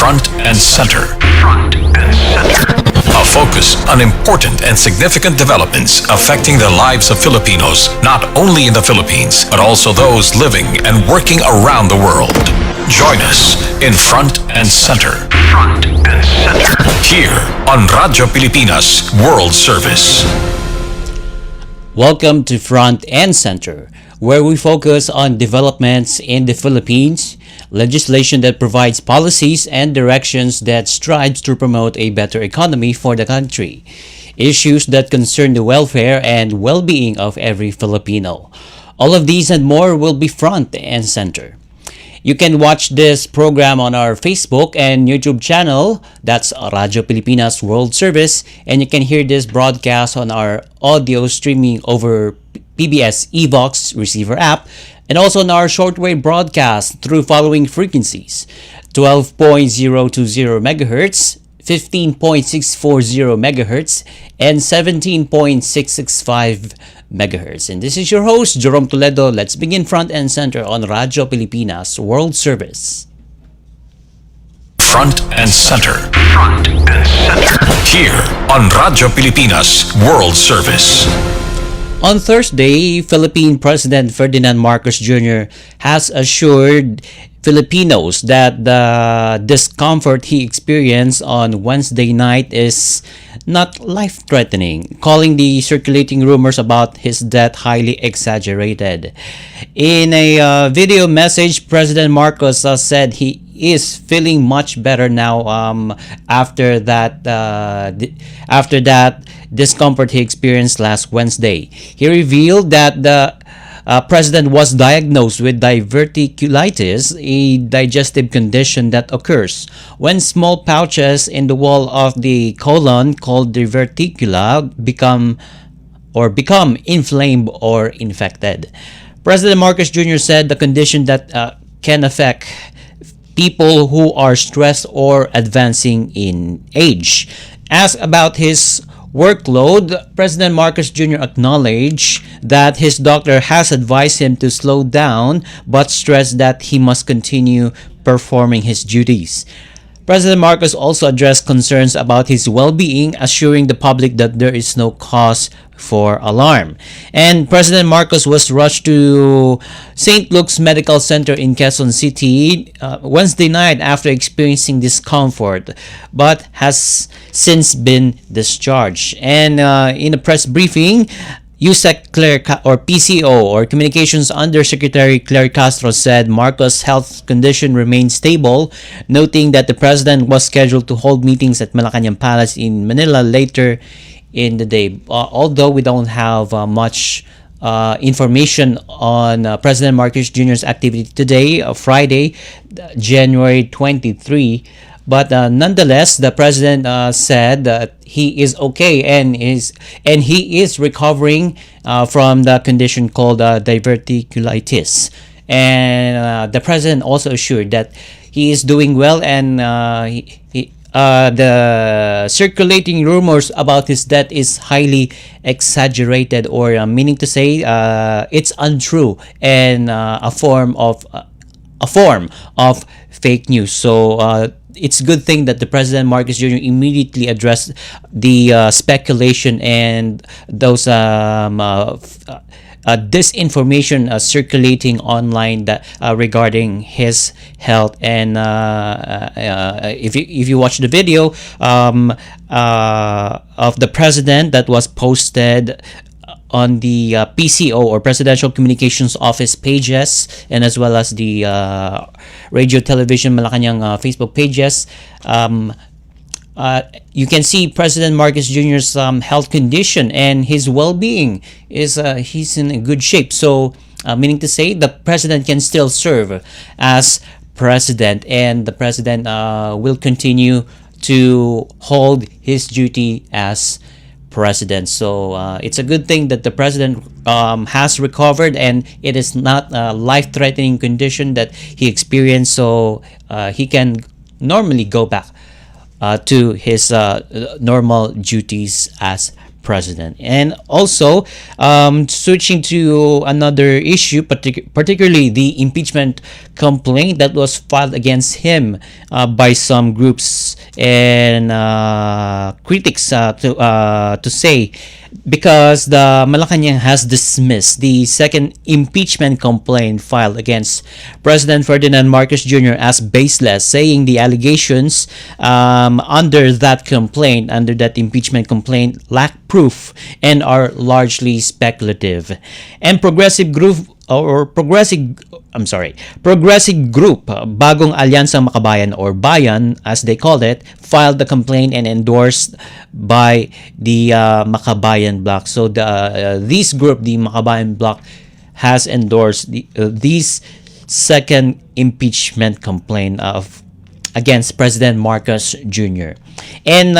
Front and Center. Front and Center. A focus on important and significant developments affecting the lives of Filipinos, not only in the Philippines, but also those living and working around the world. Join us in Front and Center. Front and Center. Here on Radyo Pilipinas World Service. Welcome to Front and Center, where we focus on developments in the Philippines, legislation that provides policies and directions that strives to promote a better economy for the country, issues that concern the welfare and well-being of every Filipino. All of these and more will be front and center. You can watch this program on our Facebook and YouTube channel, that's Radyo Pilipinas World Service, and you can hear this broadcast on our audio streaming over PBS Evox receiver app, and also on our shortwave broadcast through following frequencies: 12.020 MHz, 15.640 MHz, and 17.665 MHz. And this is your host, Jerome Toledo. Let's begin Front and Center on Radyo Pilipinas World Service. Front and Center. Front and Center. Here on Radyo Pilipinas World Service. On Thursday, Philippine President Ferdinand Marcos Jr. has assured Filipinos that the discomfort he experienced on Wednesday night is not life-threatening, calling the circulating rumors about his death highly exaggerated. In a video message, President Marcos said he is feeling much better now after that discomfort he experienced last Wednesday. He revealed that the president was diagnosed with diverticulitis, a digestive condition that occurs when small pouches in the wall of the colon called diverticula become inflamed or infected. President Marcos Jr. said the condition that can affect people who are stressed or advancing in age. Asked about his workload, President Marcos Jr. acknowledged that his doctor has advised him to slow down, but stressed that he must continue performing his duties. President Marcos also addressed concerns about his well-being, assuring the public that there is no cause for alarm. And President Marcos was rushed to St. Luke's Medical Center in Quezon City Wednesday night after experiencing discomfort, but has since been discharged. And in a press briefing, USEC PCO or Communications Undersecretary Claire Castro said Marcos' health condition remains stable, noting that the president was scheduled to hold meetings at Malacanang Palace in Manila later in the day. Although we don't have much information on President Marcos Jr.'s activity today, Friday, January 23. But nonetheless, the president said that he is okay and he is recovering from the condition called diverticulitis. And the president also assured that he is doing well, and the circulating rumors about his death is highly exaggerated, or meaning to say it's untrue and a form of fake news. So it's a good thing that the President Marcos Jr. immediately addressed the speculation and those disinformation circulating online that regarding his health. And if you watch the video of the president that was posted on the PCO or Presidential Communications Office pages, and as well as the Radio Television Malacanang Facebook pages, you can see President Marcos Jr.'s health condition and his well-being is he's in good shape. So meaning to say the president can still serve as president, and the president will continue to hold his duty as president. So it's a good thing that the president has recovered, and it is not a life-threatening condition that he experienced, so he can normally go back to his normal duties as president. And also, switching to another issue, particularly the impeachment complaint that was filed against him by some groups and critics to say, because the Malacanang has dismissed the second impeachment complaint filed against President Ferdinand Marcos Jr. as baseless, saying the allegations under that impeachment complaint, lack proof and are largely speculative. And Progressive Group, Bagong Alyansang Makabayan or Bayan as they called it, filed the complaint and endorsed by the Makabayan Bloc. So this group, the Makabayan Bloc, has endorsed this second impeachment complaint against President Marcos Jr. And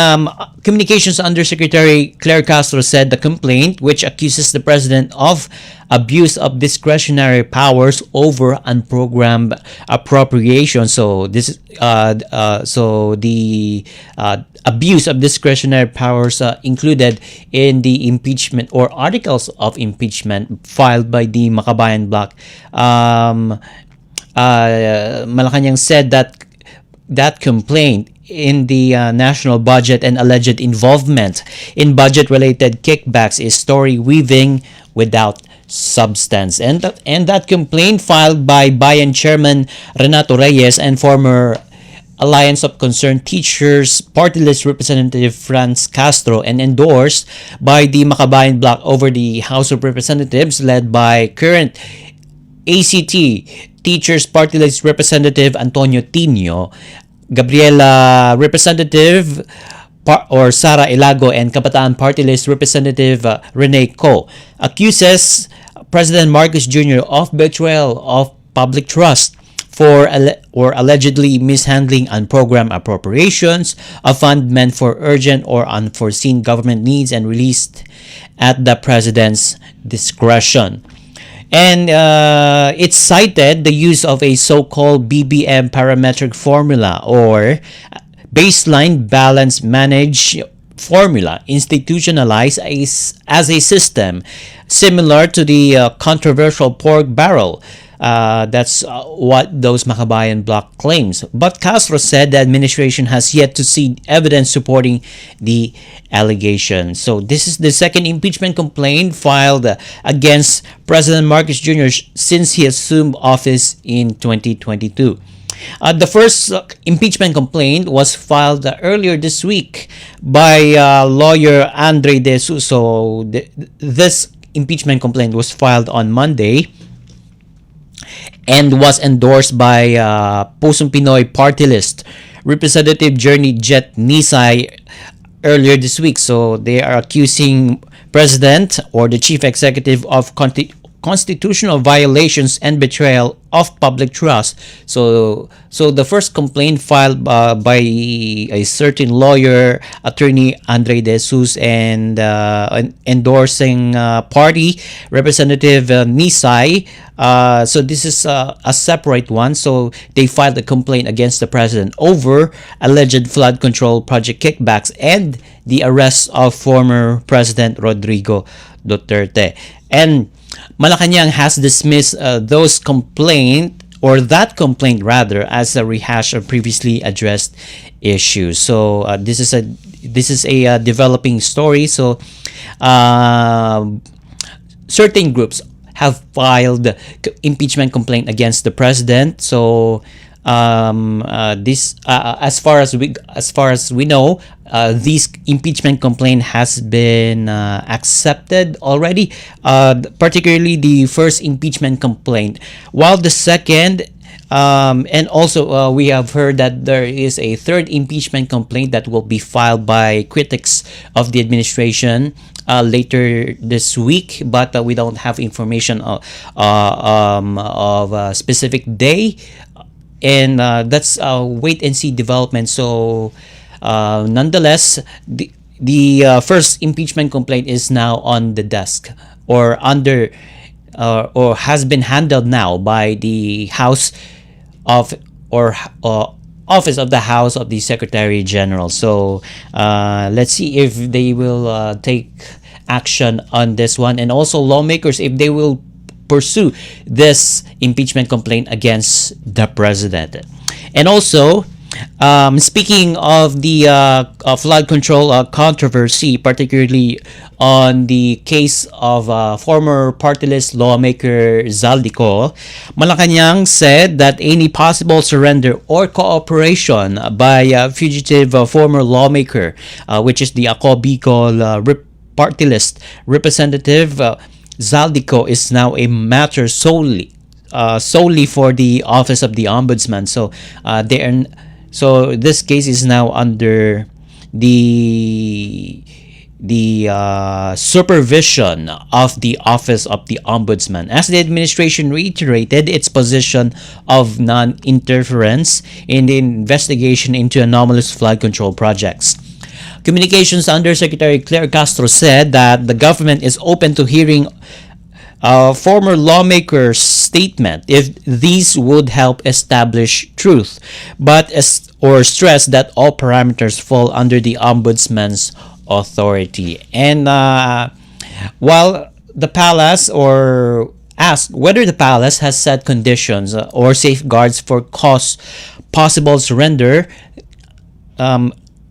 Communications Undersecretary Claire Castro said the complaint, which accuses the president of abuse of discretionary powers over unprogrammed appropriation. So this, the abuse of discretionary powers included in the impeachment or articles of impeachment filed by the Makabayan Bloc. Malacanang said that complaint in the national budget and alleged involvement in budget-related kickbacks is story weaving without substance. And that complaint filed by Bayan Chairman Renato Reyes and former Alliance of Concerned Teachers Party List Representative Franz Castro and endorsed by the Makabayan Bloc over the House of Representatives led by current ACT Teachers Party List Representative Antonio Tino, Gabriela Representative Sara Ilago, and Kabataan Party List Representative Rene Co. accuses President Marcos Jr. of betrayal of public trust for allegedly mishandling unprogrammed appropriations, a fund meant for urgent or unforeseen government needs and released at the president's discretion. And it cited the use of a so-called BBM parametric formula or baseline balance managed formula institutionalized as a system similar to the controversial pork barrel. That's what those Makabayan Bloc claims. But Castro said the administration has yet to see evidence supporting the allegation. So this is the second impeachment complaint filed against President Marcos Jr. since he assumed office in 2022. The first impeachment complaint was filed earlier this week by lawyer Andre De Suso. This impeachment complaint was filed on Monday and was endorsed by Pusong Pinoy Party List Representative Journey Jet Nisay earlier this week. So they are accusing President or the Chief Executive of constitutional violations and betrayal of public trust. So the first complaint filed by a certain lawyer, attorney Andre De Jesus, and endorsing party representative Nisay. So this is a separate one. So they filed a complaint against the president over alleged flood control project kickbacks and the arrest of former President Rodrigo Duterte. And Malacanang has dismissed those complaint, or that complaint rather, as a rehash of previously addressed issues. So this is a developing story. So certain groups have filed impeachment complaint against the president. So this as far as we know, this impeachment complaint has been accepted already, particularly the first impeachment complaint, while the second and also we have heard that there is a third impeachment complaint that will be filed by critics of the administration later this week, but we don't have information of a specific day, and that's wait and see development. So nonetheless, the first impeachment complaint is now on the desk or under or has been handled now by the House of office of the House of the Secretary General. So let's see if they will take action on this one, and also lawmakers if they will pursue this impeachment complaint against the president. And also, speaking of the flood control controversy, particularly on the case of former party list lawmaker Zaldico, Malacanang said that any possible surrender or cooperation by fugitive former lawmaker, which is the Ako Bicol party list representative Zaldico, is now a matter solely for the office of the ombudsman. So so this case is now under the supervision of the office of the ombudsman, as the administration reiterated its position of non-interference in the investigation into anomalous flood control projects. Communications Undersecretary Claire Castro said that the government is open to hearing former lawmakers' statement if these would help establish truth, but stress that all parameters fall under the ombudsman's authority. And while the palace, or asked whether the palace has set conditions or safeguards for possible surrender,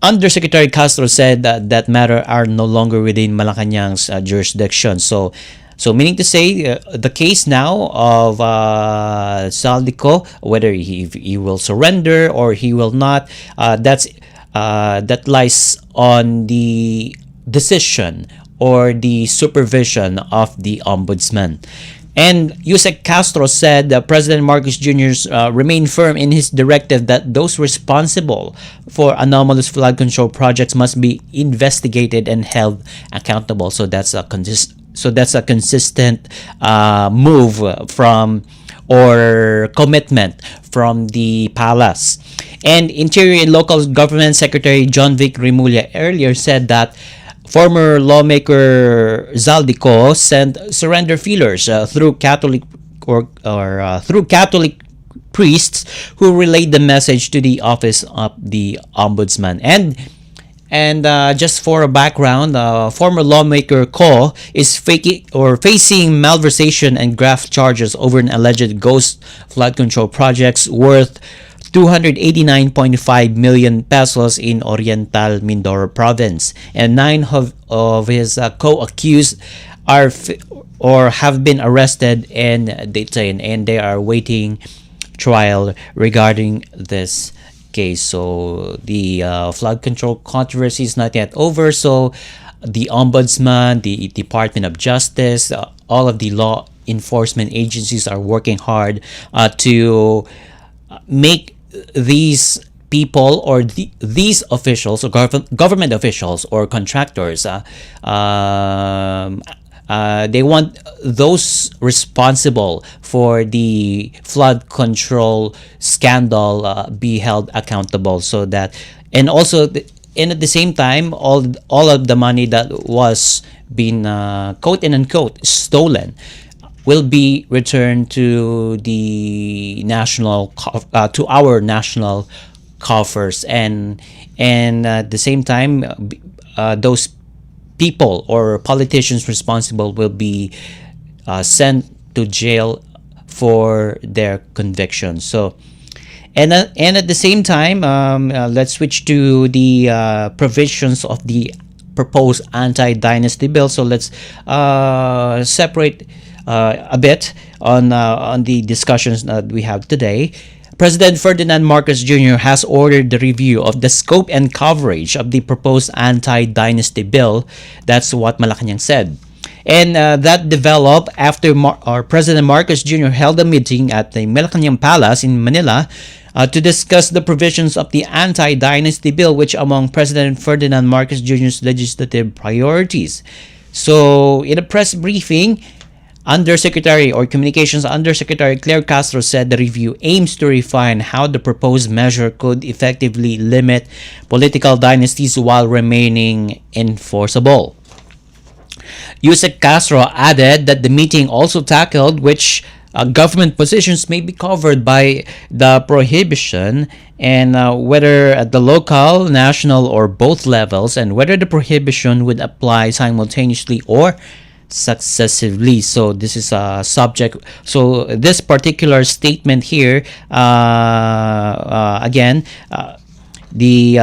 Undersecretary Castro said that matter are no longer within Malacanang's jurisdiction. So meaning to say, the case now of Saldico, whether he will surrender or he will not, that lies on the decision or the supervision of the ombudsman. And Yusek Castro said that President Marcos Jr. Remained firm in his directive that those responsible for anomalous flood control projects must be investigated and held accountable. So that's a consistent move from, or commitment from, the palace. And Interior and Local Government Secretary John Vic Remulla earlier said that former lawmaker Zaldico sent surrender feelers through Catholic through Catholic priests who relayed the message to the office of the ombudsman. And just for a background, former lawmaker Ko is facing malversation and graft charges over an alleged ghost flood control projects worth 289.5 million pesos in Oriental Mindoro province, and 9 of his co-accused have been arrested and detained, and they are waiting trial regarding this case. So the flood control controversy is not yet over. So the ombudsman, the Department of Justice, all of the law enforcement agencies are working hard to make these people, or these officials, or government officials or contractors, they want those responsible for the flood control scandal be held accountable, so that, and also and at the same time, all of the money that was been quote and unquote stolen will be returned to the to our national coffers, and at the same time, those people or politicians responsible will be sent to jail for their convictions. So, and at the same time, let's switch to the provisions of the proposed anti-dynasty bill. So let's separate a bit on the discussions that we have today. President Ferdinand Marcos Jr. has ordered the review of the scope and coverage of the proposed anti-dynasty bill. That's what Malacanang said. And that developed after President Marcos Jr. held a meeting at the Malacanang Palace in Manila to discuss the provisions of the anti-dynasty bill, which among President Ferdinand Marcos Jr.'s legislative priorities. So, in a press briefing, Communications Undersecretary Claire Castro said the review aims to refine how the proposed measure could effectively limit political dynasties while remaining enforceable. Yusek Castro added that the meeting also tackled which government positions may be covered by the prohibition, and whether at the local, national, or both levels, and whether the prohibition would apply simultaneously or successively. So this is a subject. So this particular statement here, again, the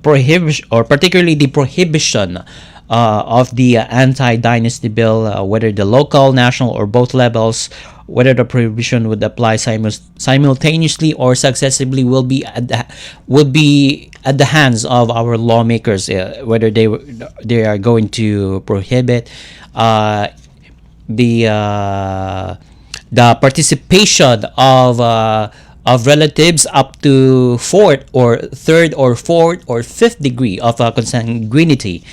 prohibition, or particularly the prohibition of the anti-dynasty bill, whether the local, national, or both levels, whether the prohibition would apply simultaneously or successively, will be at the hands of our lawmakers, whether they are going to prohibit the participation of relatives up to fourth or third or fourth or fifth degree of consanguinity.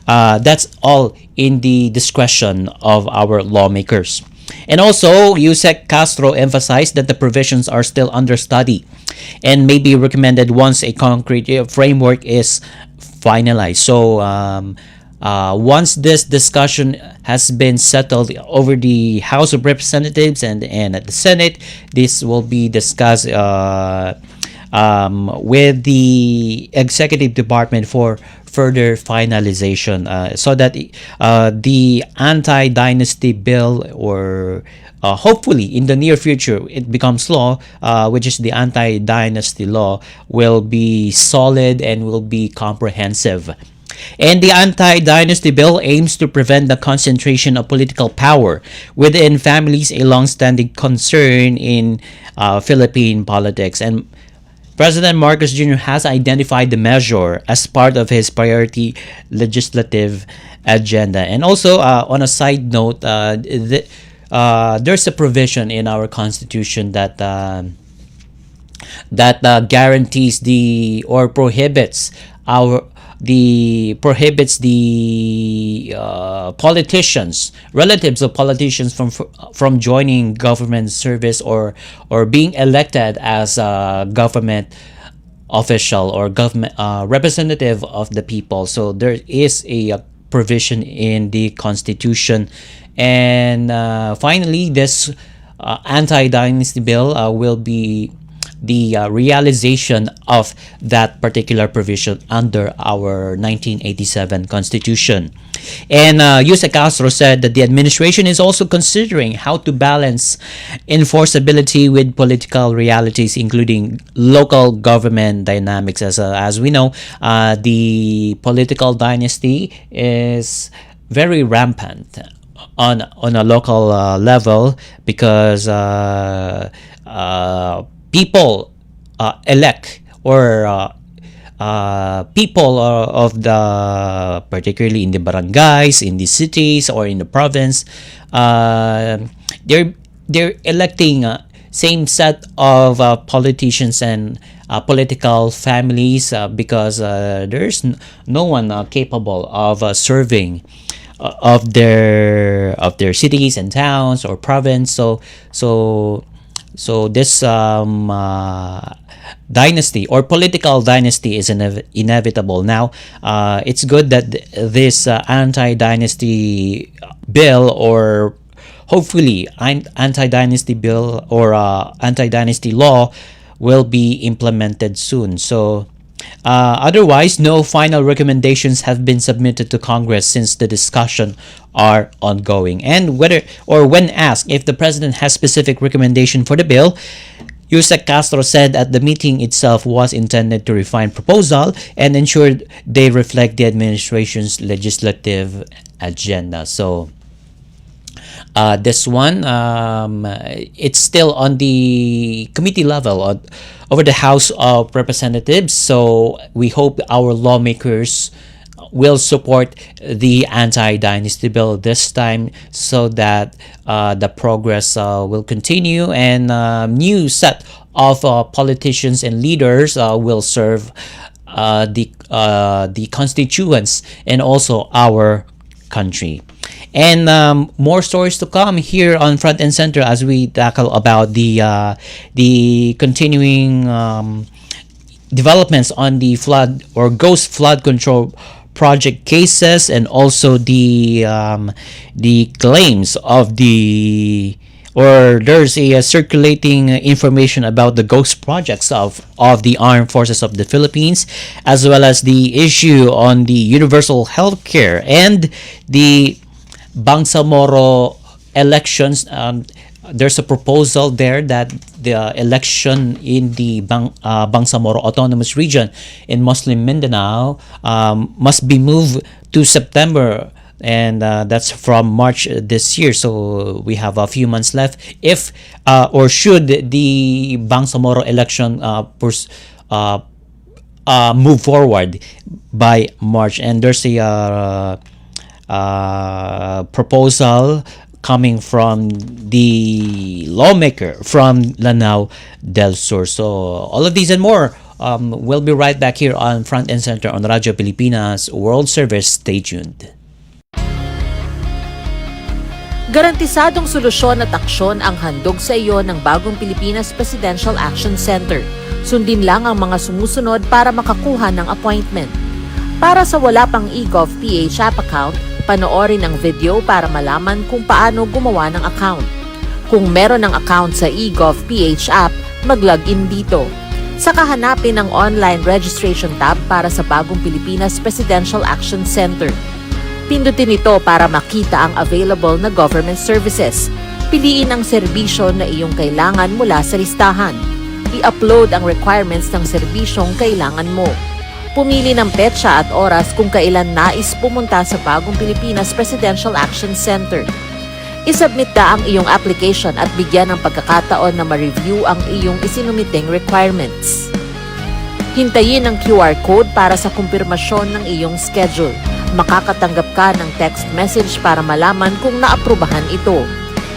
That's all in the discretion of our lawmakers. And also, Yusek Castro emphasized that the provisions are still under study and may be recommended once a concrete framework is finalized. So, once this discussion has been settled over the House of Representatives and at the Senate, this will be discussed with the executive department for further finalization, so that the anti-dynasty bill, or hopefully in the near future it becomes law, which is the anti-dynasty law, will be solid and will be comprehensive. And the anti-dynasty bill aims to prevent the concentration of political power within families, a long-standing concern in Philippine politics. And President Marcos Jr. has identified the measure as part of his priority legislative agenda. And also, on a side note, there's a provision in our constitution that guarantees the or prohibits the politicians, relatives of politicians, from joining government service or being elected as a government official or government representative of the people. So there is a provision in the constitution. And finally, this anti-dynasty bill will be the realization of that particular provision under our 1987 Constitution. And Yusek Castro said that the administration is also considering how to balance enforceability with political realities, including local government dynamics. As we know, the political dynasty is very rampant on a local level, because people elect, or people of the, particularly in the barangays, in the cities, or in the province, they're electing same set of politicians and political families, because there's no one capable of serving of their cities and towns or province. So this dynasty or political dynasty is inevitable. Now, it's good that this anti-dynasty bill, or hopefully anti-dynasty bill, or anti-dynasty law, will be implemented soon. So otherwise, no final recommendations have been submitted to Congress since the discussion are ongoing. And when asked if the president has specific recommendation for the bill, Yusek Castro said that the meeting itself was intended to refine proposal and ensure they reflect the administration's legislative agenda. So this one, it's still on the committee level over the House of Representatives. So we hope our lawmakers will support the anti-dynasty bill this time, so that the progress will continue, and new set of politicians and leaders will serve the constituents and also our country. And more stories to come here on Front and Center as we tackle about the continuing developments on the flood or ghost flood control project cases, and also the claims of the or there's a circulating information about the ghost projects of the armed forces of the Philippines, as well as the issue on the universal health care and the Bangsamoro elections. There's a proposal there that the election in the Bangsamoro Autonomous Region in Muslim Mindanao must be moved to September, and that's from March this year. So we have a few months left. If or should the Bangsamoro election move forward by March, and there's a proposal coming from the lawmaker from Lanao del Sur. So all of these and more, we'll be right back here on Front and Center on Radyo Pilipinas World Service. Stay tuned. Garantisadong solusyon at aksyon ang handog sa iyo ng Bagong Pilipinas Presidential Action Center. Sundin lang ang mga sumusunod para makakuha ng appointment. Para sa wala pang eGov.ph app account, panoorin ang video para malaman kung paano gumawa ng account. Kung meron ng account sa eGov.ph app, mag-login dito. Saka hanapin ang online registration tab para sa Bagong Pilipinas Presidential Action Center. Pindutin ito para makita ang available na government services. Piliin ang serbisyo na iyong kailangan mula sa listahan. I-upload ang requirements ng serbisyong kailangan mo. Pumili ng petsa at oras kung kailan nais pumunta sa Bagong Pilipinas Presidential Action Center. I-submit na ang iyong application at bigyan ng pagkakataon na ma-review ang iyong isinumiting requirements. Hintayin ang QR code para sa kumpirmasyon ng iyong schedule. Makakatanggap ka ng text message para malaman kung naaprubahan ito.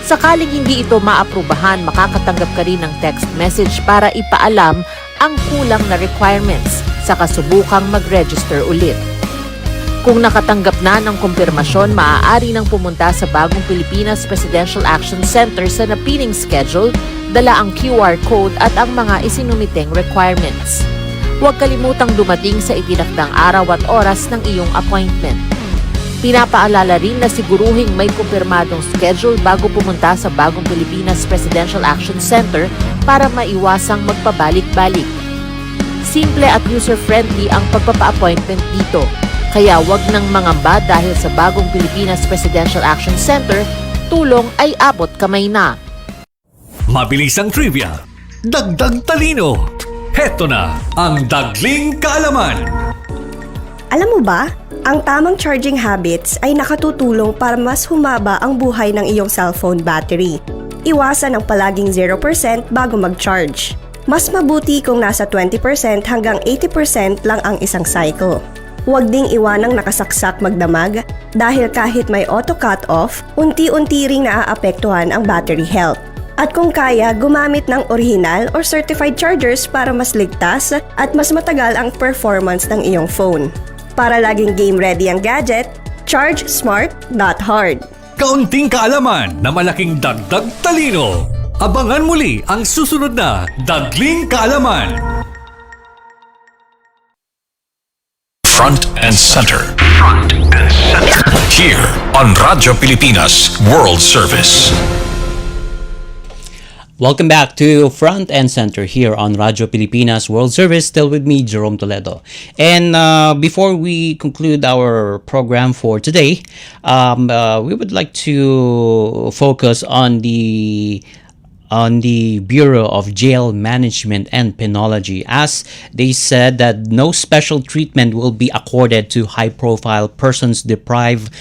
Sakaling hindi ito maaprubahan, makakatanggap ka rin ng text message para ipaalam ang kulang na requirements sa kasubukang mag-register ulit. Kung nakatanggap na ng kumpirmasyon, maaari nang pumunta sa Bagong Pilipinas Presidential Action Center sa napiling schedule, dala ang QR code at ang mga isinumiteng requirements. Huwag kalimutang dumating sa itinakdang araw at oras ng iyong appointment. Pinapaalala rin na siguruhing may kumpirmadong schedule bago pumunta sa Bagong Pilipinas Presidential Action Center para maiwasang magpabalik-balik. Simple at user-friendly ang pagpapa-appointment dito. Kaya wag nang mangamba dahil sa Bagong Pilipinas Presidential Action Center, tulong ay abot kamay na. Mabilis ang trivia, dagdag talino. Heto na ang Dagling Kaalaman. Alam mo ba, ang tamang charging habits ay nakatutulong para mas humaba ang buhay ng iyong cellphone battery. Iwasan ang palaging 0% bago mag-charge. Mas mabuti kung nasa 20% hanggang 80% lang ang isang cycle. Huwag ding iwanang nakasaksak magdamag dahil kahit may auto cut-off, unti-unti ring naaapektuhan ang battery health. At kung kaya, gumamit ng original or certified chargers para mas ligtas at mas matagal ang performance ng iyong phone. Para laging game-ready ang gadget, charge smart, not hard. Kaunting kaalaman na malaking dagdag talino. Abangan muli ang susunod na Dagling Kaalaman. Front and Center. Front and Center. Here on Radyo Pilipinas World Service. Welcome back to Front and Center here on Radyo Pilipinas World Service. Still with me, Jerome Toledo. And before we conclude our program for today, we would like to focus on the Bureau of Jail Management and Penology, as they said that no special treatment will be accorded to high-profile persons deprived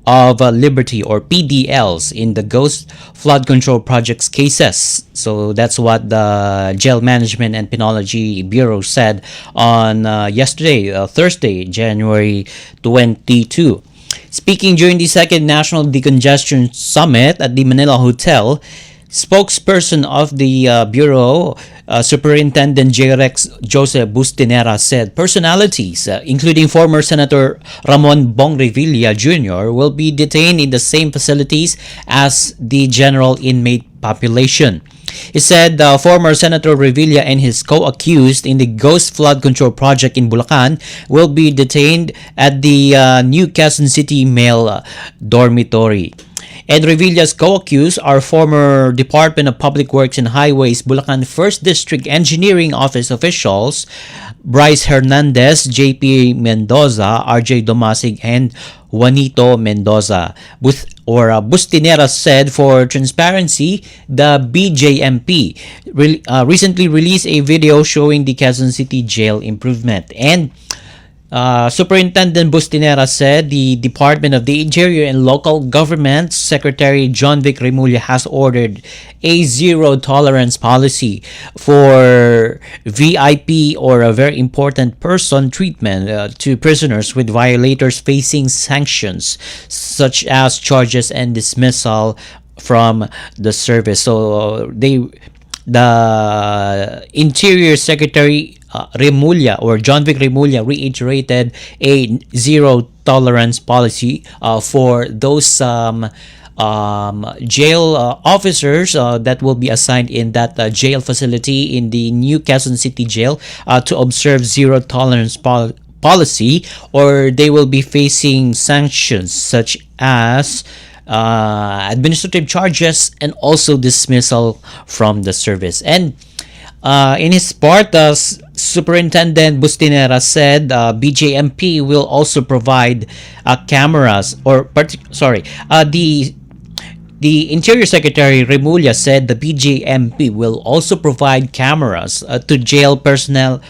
of liberty, or PDLs, in the Ghost Flood Control Project's cases. So that's what the Jail Management and Penology Bureau said on yesterday, Thursday, January 22. Speaking during the second National Decongestion Summit at the Manila Hotel, spokesperson of the Bureau, Superintendent J-Rex Jose Bustinera, said personalities, including former Senator Ramon Bong Revilla Jr., will be detained in the same facilities as the general inmate population. He said former Senator Revilla and his co-accused in the Ghost Flood Control Project in Bulacan will be detained at the New Quezon City Male Dormitory. And Revilla's co-accused are former Department of Public Works and Highways Bulacan 1st District Engineering Office officials Bryce Hernandez, JP Mendoza, RJ Domasig, and Juanito Mendoza. Bustinera said for transparency, the BJMP recently released a video showing the Quezon City Jail improvement. And Superintendent Bustinera said the Department of the Interior and Local Government Secretary John Vic Remulla has ordered a zero tolerance policy for VIP or a very important person treatment to prisoners with violators facing sanctions such as charges and dismissal from the service. So the Interior Secretary Remulla or John Vic Remulla reiterated a zero tolerance policy for those jail officers that will be assigned in that jail facility in the new Quezon City Jail to observe zero tolerance policy, or they will be facing sanctions such as administrative charges and also dismissal from the service. And in his part, Superintendent Bustinera said BJMP will also provide cameras, the Interior Secretary Remulla said the BJMP will also provide cameras to jail personnel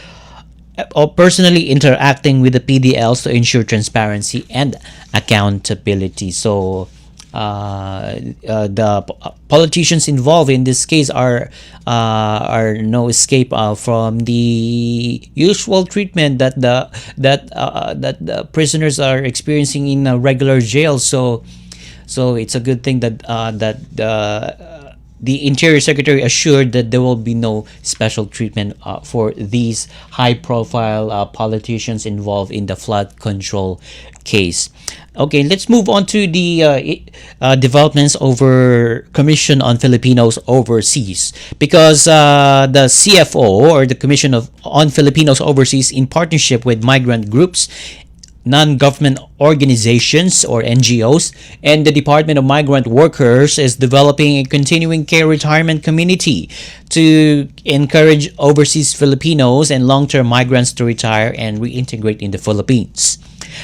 or personally interacting with the PDLs to ensure transparency and accountability. So the politicians involved in this case are no escape from the usual treatment that the prisoners are experiencing in a regular jail. So it's a good thing that the Interior Secretary assured that there will be no special treatment for these high-profile politicians involved in the flood control case. Okay, let's move on to the developments over Commission on Filipinos Overseas, because the CFO, or the Commission on Filipinos Overseas, in partnership with migrant groups, non-government organizations or NGOs, and the Department of Migrant Workers, is developing a continuing care retirement community to encourage overseas Filipinos and long-term migrants to retire and reintegrate in the Philippines.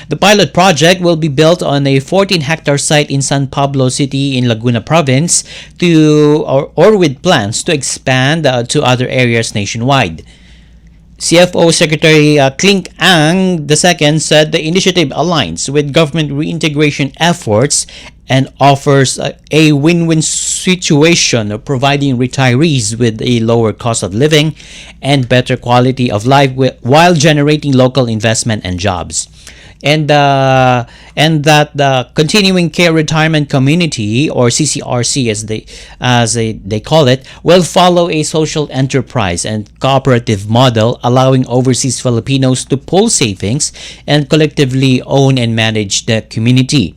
The pilot project will be built on a 14-hectare site in San Pablo City in Laguna Province or with plans to expand to other areas nationwide. CFO Secretary Klink Ang II said the initiative aligns with government reintegration efforts and offers a win-win situation of providing retirees with a lower cost of living and better quality of life while generating local investment and jobs. And that the Continuing Care Retirement Community, or CCRC as they call it, will follow a social enterprise and cooperative model, allowing overseas Filipinos to pool savings and collectively own and manage the community.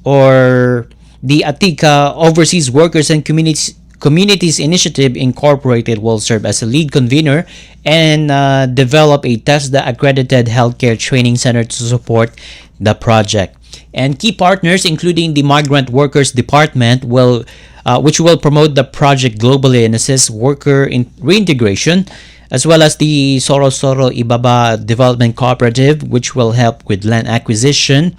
Or the Atika Overseas Workers and Communities Initiative Incorporated will serve as a lead convener and develop a TESDA accredited healthcare training center to support the project. And key partners, including the Migrant Workers Department, which will promote the project globally and assist worker reintegration, as well as the Soro Ibaba Development Cooperative, which will help with land acquisition.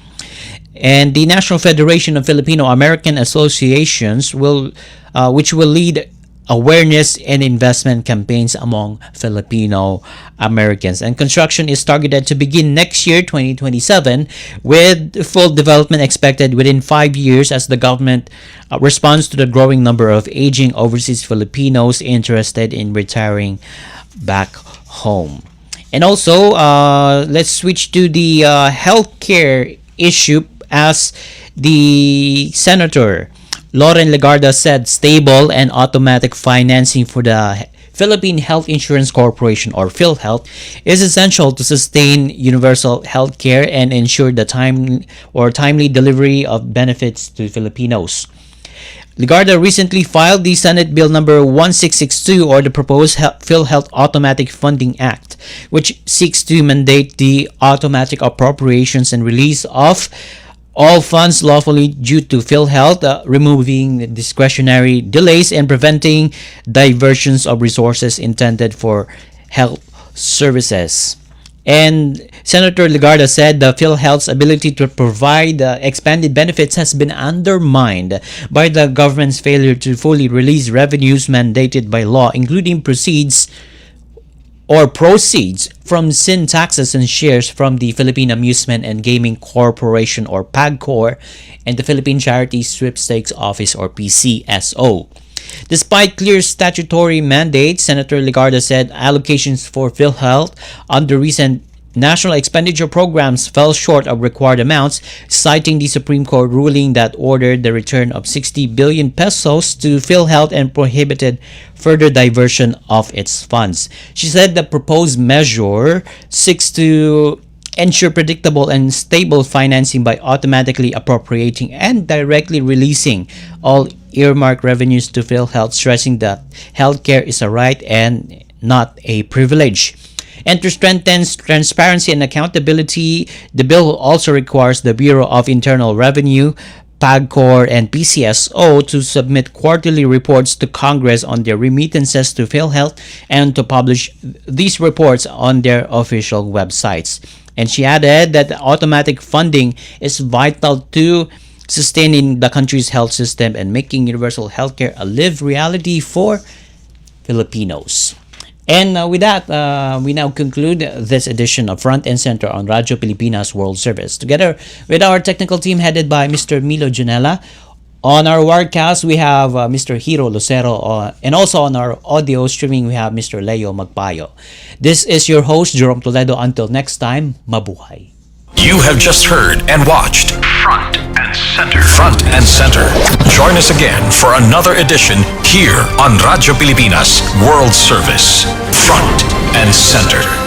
And the National Federation of Filipino American Associations which will lead awareness and investment campaigns among Filipino Americans. And construction is targeted to begin next year, 2027, with full development expected within 5 years as the government responds to the growing number of aging overseas Filipinos interested in retiring back home. And also, let's switch to the healthcare issue, as the Senator Loren Legarda said stable and automatic financing for the Philippine Health Insurance Corporation, or PhilHealth, is essential to sustain universal health care and ensure the timely delivery of benefits to Filipinos. Legarda recently filed the Senate Bill number 1662, or the proposed PhilHealth Automatic Funding Act, which seeks to mandate the automatic appropriations and release of all funds lawfully due to PhilHealth, removing discretionary delays and preventing diversions of resources intended for health services. And Senator Legarda said the PhilHealth's ability to provide expanded benefits has been undermined by the government's failure to fully release revenues mandated by law, including proceeds from sin taxes and shares from the Philippine Amusement and Gaming Corporation or PAGCOR and the Philippine Charity Sweepstakes Office or PCSO. Despite clear statutory mandates, Senator Legarda said allocations for PhilHealth under recent national expenditure programs fell short of required amounts, citing the Supreme Court ruling that ordered the return of 60 billion pesos to PhilHealth and prohibited further diversion of its funds. She said the proposed measure seeks to ensure predictable and stable financing by automatically appropriating and directly releasing all earmarked revenues to PhilHealth, stressing that healthcare is a right and not a privilege. And to strengthen transparency and accountability, the bill also requires the Bureau of Internal Revenue, PAGCOR, and PCSO to submit quarterly reports to Congress on their remittances to PhilHealth and to publish these reports on their official websites. And she added that automatic funding is vital to sustaining the country's health system and making universal healthcare a lived reality for Filipinos. And with that, we now conclude this edition of Front and Center on Radyo Pilipinas World Service. Together with our technical team headed by Mr. Milo Janela. On our Wirecast, we have Mr. Hiro Lucero, and also on our audio streaming, we have Mr. Leo Magpayo. This is your host, Jerome Toledo. Until next time, mabuhay. You have just heard and watched Front and Center. Front and Center. Join us again for another edition here on Radyo Pilipinas World Service. Front and Center.